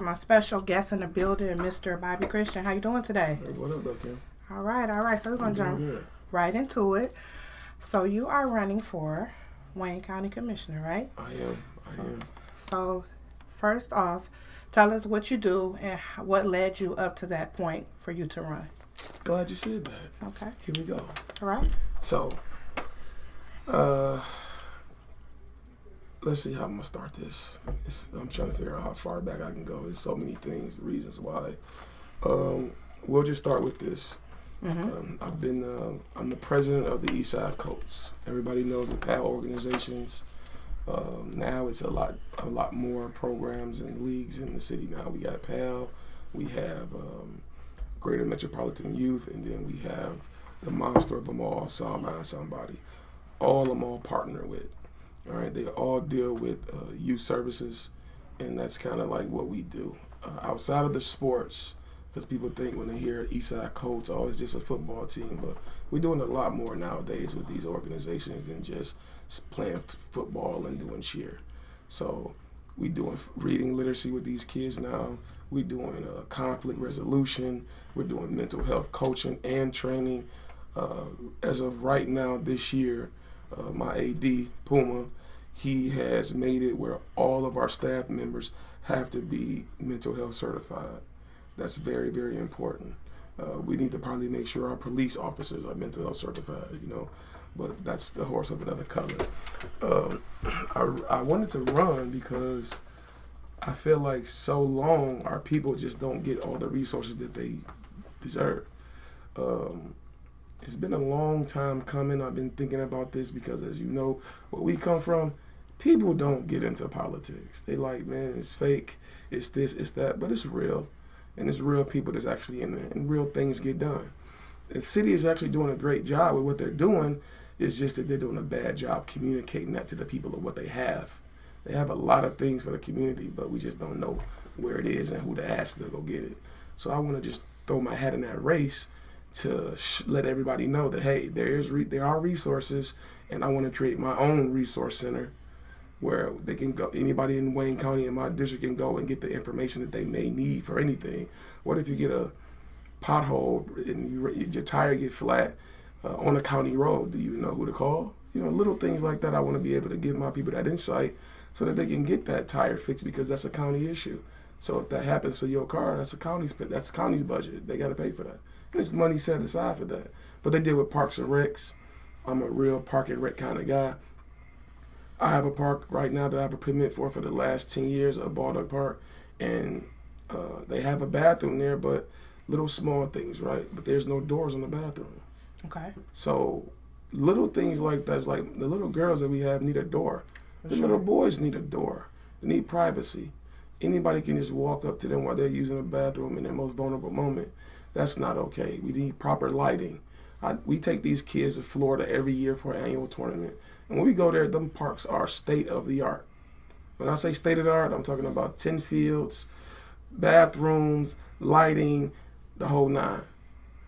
my special guest in the building, Mr. Bobby Christian. How you doing today? Hey, what up, though, Kim? All right. So we're going to jump right into it. So you are running for Wayne County Commissioner, right? I am. So first off, tell us what you do and what led you up to that point for you to run. Glad you said that. Okay. Here we go. All right. So, let's see how I'm going to start this. I'm trying to figure out how far back I can go. There's so many things, reasons why. We'll just start with this. Mm-hmm. I'm the president of the Eastside Colts. Everybody knows the PAL organizations. Now it's a lot more programs and leagues in the city now. We got PAL, we have Greater Metropolitan Youth, and then we have the monster of them all, Somebody Somebody. All of them all partner with. All right, they all deal with youth services, and that's kind of like what we do. Outside of the sports, because people think when they hear Eastside Colts, oh, it's just a football team, but we're doing a lot more nowadays with these organizations than just playing football and doing cheer. So we're doing reading literacy with these kids now. We're doing conflict resolution. We're doing mental health coaching and training. As of right now, this year, my AD, Puma, he has made it where all of our staff members have to be mental health certified. That's very, very important. We need to probably make sure our police officers are mental health certified, but that's the horse of another color. I wanted to run because I feel like so long our people just don't get all the resources that they deserve. It's been a long time coming. I've been thinking about this because, as you know, where we come from, people don't get into politics. They like, man, it's fake, it's this, it's that, but it's real. And it's real people that's actually in there, and real things get done. The city is actually doing a great job with what they're doing. It's just that they're doing a bad job communicating that to the people of what they have. They have a lot of things for the community, but we just don't know where it is and who to ask to go get it. So I want to just throw my hat in that race to let everybody know that, hey, there are resources, and I want to create my own resource center where they can go, anybody in Wayne County in my district can go and get the information that they may need for anything. What if you get a pothole and your tire get flat on a county road? Do you know who to call? Little things like that. I want to be able to give my people that insight so that they can get that tire fixed, because that's a county issue. So if that happens for your car, that's the county's budget. They got to pay for that. And there's money set aside for that. But they deal with parks and recs. I'm a real park and rec kind of guy. I have a park right now that I have a permit for the last 10 years, a Baldock Park, and they have a bathroom there, but little small things, right? But there's no doors in the bathroom. Okay. So little things like that, like the little girls that we have need a door. The little boys need a door. They need privacy. Anybody can just walk up to them while they're using the bathroom in their most vulnerable moment. That's not okay. We need proper lighting. We take these kids to Florida every year for an annual tournament. And when we go there, them parks are state of the art. When I say state of the art, I'm talking about 10 fields, bathrooms, lighting, the whole nine.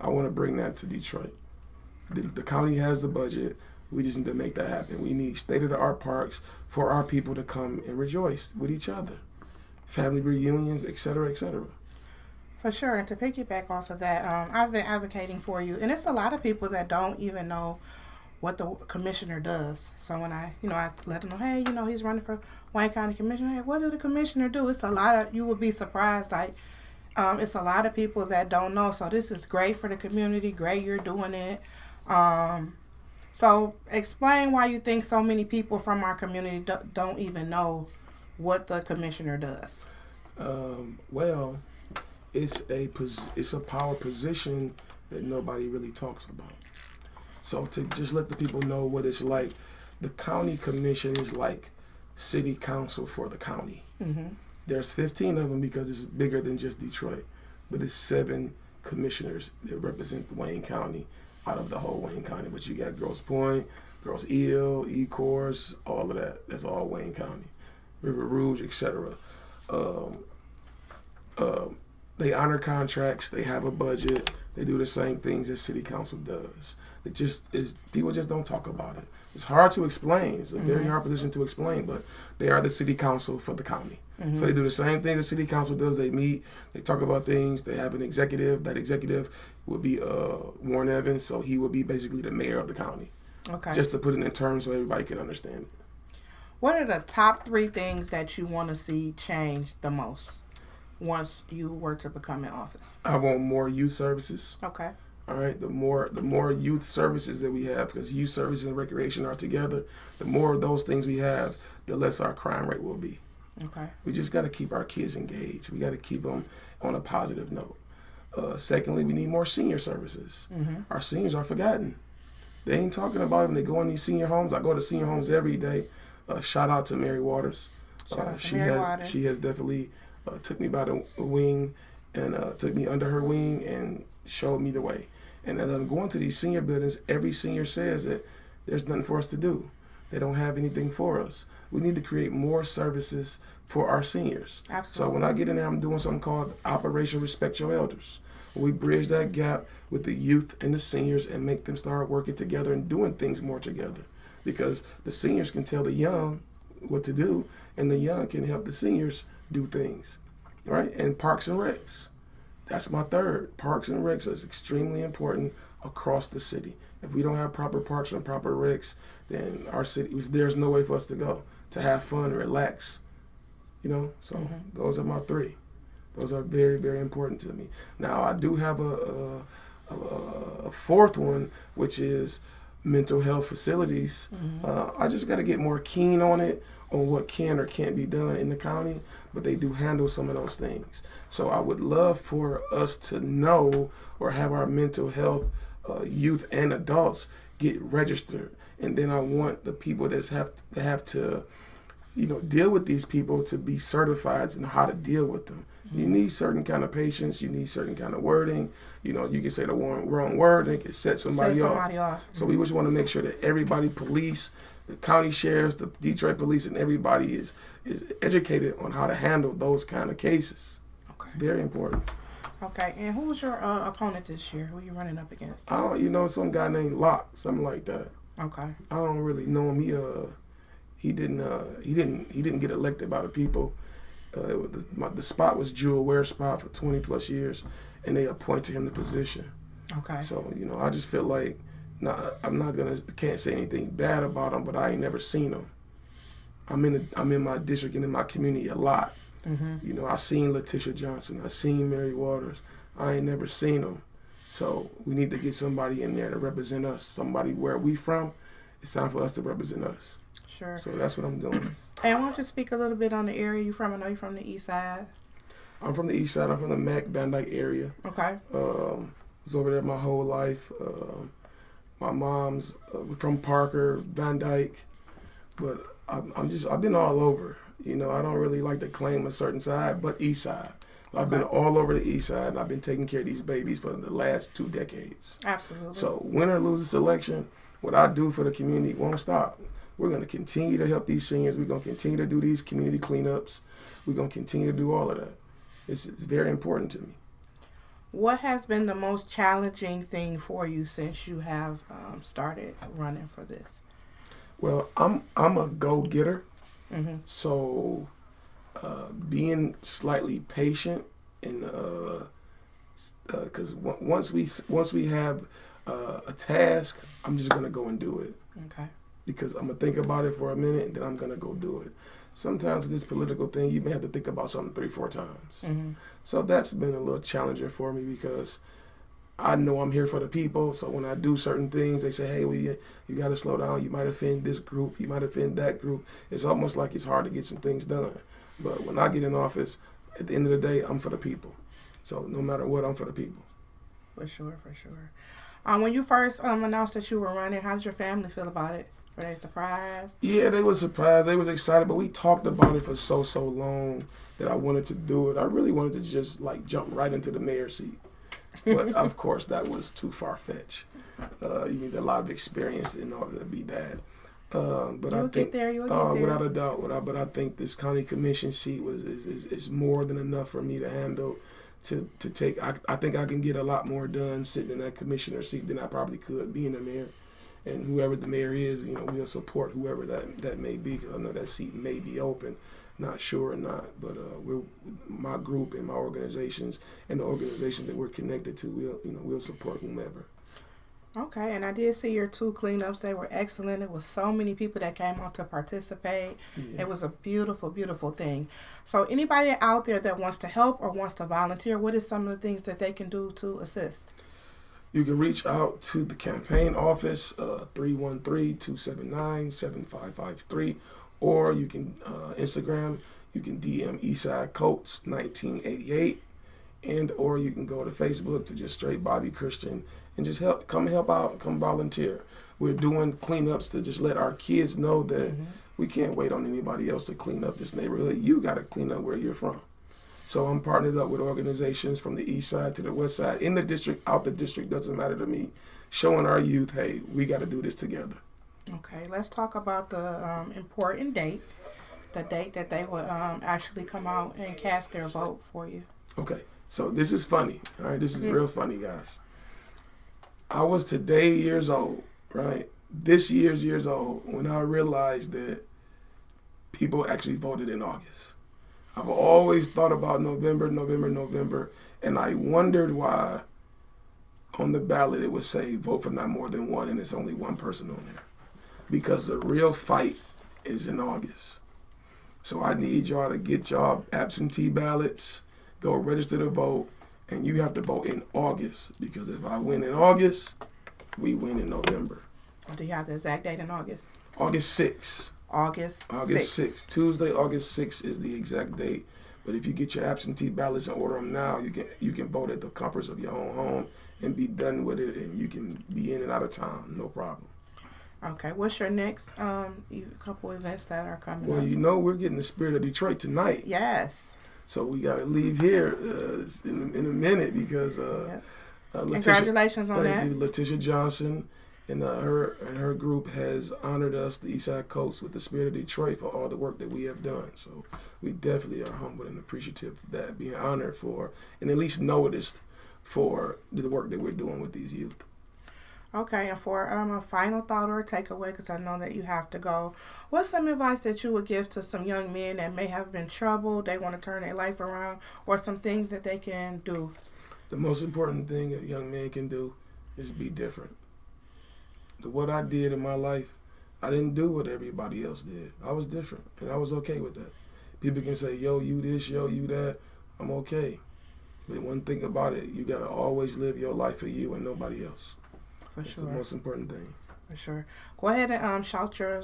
I want to bring that to Detroit. The county has the budget. We just need to make that happen. We need state of the art parks for our people to come and rejoice with each other. Family reunions, et cetera, et cetera. For sure. And to piggyback off of that, I've been advocating for you. And it's a lot of people that don't even know what the commissioner does. So when I let them know, hey, he's running for Wayne County Commissioner. Hey, what does the commissioner do? It's a lot of, you will be surprised. Like, it's a lot of people that don't know. So this is great for the community. Great you're doing it. So explain why you think so many people from our community don't even know what the commissioner does. Well, it's a power position that nobody really talks about. So to just let the people know what it's like, the county commission is like city council for the county. Mm-hmm. There's 15 of them because it's bigger than just Detroit, but it's 7 commissioners that represent Wayne County out of the whole Wayne County. But you got Grosse Pointe, Grosse Ile, Ecorse, all of that. That's all Wayne County. River Rouge, etc. They honor contracts. They have a budget. They do the same things as city council does. It just is, people just don't talk about it. It's hard to explain. It's a very hard position to explain, but they are the city council for the county. So they do the same thing the city council does. They meet, they talk about things. They have an executive. That executive would be Warren Evans, so he would be basically the mayor of the county. Okay. Just to put it in terms so everybody can understand it. What are the top 3 things that you want to see change the most once you were to become in office? I want more youth services. Okay. All right, the more youth services that we have, because youth services and recreation are together, the more of those things we have, the less our crime rate will be. Okay. We just got to keep our kids engaged. We got to keep them on a positive note. Secondly, we need more senior services. Our seniors are forgotten. They ain't talking about them. They go in these senior homes. I go to senior homes every day. Shout out to Mary Waters. She has definitely took me by the wing and took me under her wing and showed me the way. And as I'm going to these senior buildings, every senior says that there's nothing for us to do. They don't have anything for us. We need to create more services for our seniors. Absolutely. So when I get in there, I'm doing something called Operation Respect Your Elders. We bridge that gap with the youth and the seniors and make them start working together and doing things more together. Because the seniors can tell the young what to do, and the young can help the seniors do things. Right? And Parks and Recs. That's my third. Parks and Recs is extremely important across the city. If we don't have proper parks and proper recs, then our city, there's no way for us to go to have fun and relax. So those are my 3. Those are very, very important to me. Now, I do have a 4th one, which is mental health facilities. I just got to get more keen on it, on what can or can't be done in the county, but they do handle some of those things. So I would love for us to know or have our mental health youth and adults get registered. And then I want the people that have to deal with these people to be certified in how to deal with them. You need certain kind of patience. You need certain kind of wording. You can say the wrong word and it can set somebody off. So we just want to make sure that everybody, police, the county sheriffs, the Detroit police, and everybody is educated on how to handle those kind of cases. Okay. It's very important. Okay, and who was your opponent this year? Who are you running up against? Some guy named Locke, something like that. Okay. I don't really know him. He didn't get elected by the people. The spot was Jewel Ware spot for 20 plus years, and they appointed him the position. Okay. So I just feel like can't say anything bad about him, but I ain't never seen him. I'm in my district and in my community a lot. I seen Letitia Johnson. I seen Mary Waters. I ain't never seen them. So we need to get somebody in there to represent us. Somebody where we from. It's time for us to represent us. Sure. So that's what I'm doing. And why don't you speak a little bit on the area you from? I know you're from the east side. I'm from the east side. I'm from the Mac Van Dyke area. Okay. Was over there my whole life. My mom's from Parker, Van Dyke, but I've been all over. I don't really like to claim a certain side, but east side. I've been all over the east side, and I've been taking care of these babies for the last 2 decades. Absolutely. So win or lose this election, what I do for the community won't stop. We're going to continue to help these seniors. We're going to continue to do these community cleanups. We're going to continue to do all of that. It's very important to me. What has been the most challenging thing for you since you have started running for this? Well, I'm a go-getter. So being slightly patient and because once we have a task, I'm just gonna go and do it. Okay. Because I'm gonna think about it for a minute and then I'm gonna go do it. Sometimes this political thing, you may have to think about something 3-4 times. So that's been a little challenging for me because I know I'm here for the people. So when I do certain things, they say, hey, well, you got to slow down. You might offend this group. You might offend that group. It's almost like it's hard to get some things done. But when I get in office, at the end of the day, I'm for the people. So no matter what, I'm for the people. For sure. When you first announced that you were running, how did your family feel about it? Were they surprised? Yeah, they were surprised. They was excited, but we talked about it for so long that I wanted to do it. I really wanted to just jump right into the mayor's seat. But of course, that was too far-fetched. You need a lot of experience in order to be that. But you'll get there. Without a doubt. But I think this county commission seat is more than enough for me to handle. To take, I think I can get a lot more done sitting in that commissioner seat than I probably could being a mayor. And whoever the mayor is, we'll support whoever that may be, because I know that seat may be open. Not sure or not, but my group and my organizations and the organizations that we're connected to, we'll support whomever. Okay, and I did see your 2 cleanups. They were excellent. It was so many people that came out to participate. Yeah. It was a beautiful, beautiful thing. So anybody out there that wants to help or wants to volunteer, what is some of the things that they can do to assist? You can reach out to the campaign office, 313-279-7553, or you can Instagram. You can DM Eastside Coats 1988, or you can go to Facebook to just straight Bobby Christian and just come help out, come volunteer. We're doing cleanups to just let our kids know that we can't wait on anybody else to clean up this neighborhood. You got to clean up where you're from. So I'm partnered up with organizations from the east side to the west side, in the district, out the district, doesn't matter to me, showing our youth, hey, we got to do this together. Okay, let's talk about the important date, the date that they will actually come out and cast their vote for you. Okay, so this is funny, all right? This is real funny, guys. I was today years old, right? This years old when I realized that people actually voted in August. I've always thought about November, and I wondered why on the ballot it would say vote for not more than one, and it's only one person on there. Because the real fight is in August. So I need y'all to get y'all absentee ballots, go register to vote, and you have to vote in August, because if I win in August, we win in November. Do you have the exact date in August? August 6th. August 6th. Tuesday, August 6th is the exact date. But if you get your absentee ballots and order them now, you can vote at the comforts of your own home and be done with it, and you can be in and out of town, no problem. Okay, what's your next couple events that are coming up? Well, we're getting the Spirit of Detroit tonight. Yes. So we got to leave here in a minute, because congratulations on that. Thank you. Letitia Johnson and her group has honored us, the Eastside Coats, with the Spirit of Detroit for all the work that we have done. So we definitely are humbled and appreciative of that, being honored for and at least noticed for the work that we're doing with these youth. Okay, and for a final thought or a takeaway, because I know that you have to go, what's some advice that you would give to some young men that may have been troubled, they want to turn their life around, or some things that they can do? The most important thing a young man can do is be different. What I did in my life, I didn't do what everybody else did. I was different, and I was okay with that. People can say, yo, you this, yo, you that. I'm okay. But one thing about it, you got to always live your life for you and nobody else. That's sure. the most important thing. For sure. Go ahead and shout your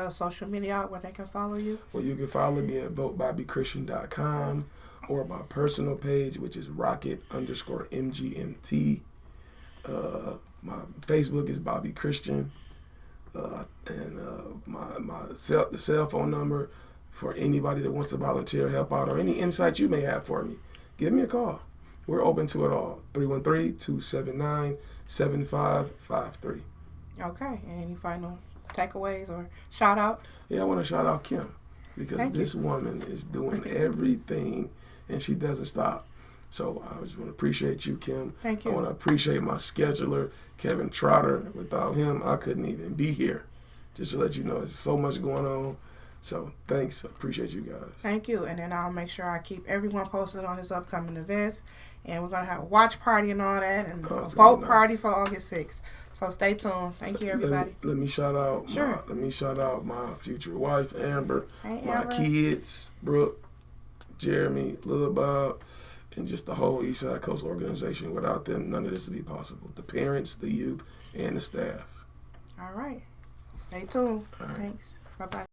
social media out where they can follow you. Well, you can follow me at votebobbychristian.com or my personal page, which is rocket_MGMT. My Facebook is Bobby Christian. And the cell phone number for anybody that wants to volunteer, help out, or any insight you may have for me, give me a call. We're open to it all. 313-279-7553. Okay. And any final takeaways or shout out? Yeah, I want to shout out Kim, because this woman is doing everything and she doesn't stop. So I just want to appreciate you, Kim. Thank you. I want to appreciate my scheduler, Kevin Trotter. Without him, I couldn't even be here. Just to let you know, there's so much going on. So thanks. I appreciate you guys. Thank you. And then I'll make sure I keep everyone posted on his upcoming events. And we're going to have a watch party and all that, and a vote party for August 6th. So stay tuned. Thank you, everybody. Let me shout out. Sure. Let me shout out my future wife, Amber. Hey, my Amber. Kids, Brooke, Jeremy, Lil Bob, and just the whole Eastside Coast organization. Without them, none of this would be possible. The parents, the youth, and the staff. All right. Stay tuned. All right. Thanks. Bye-bye.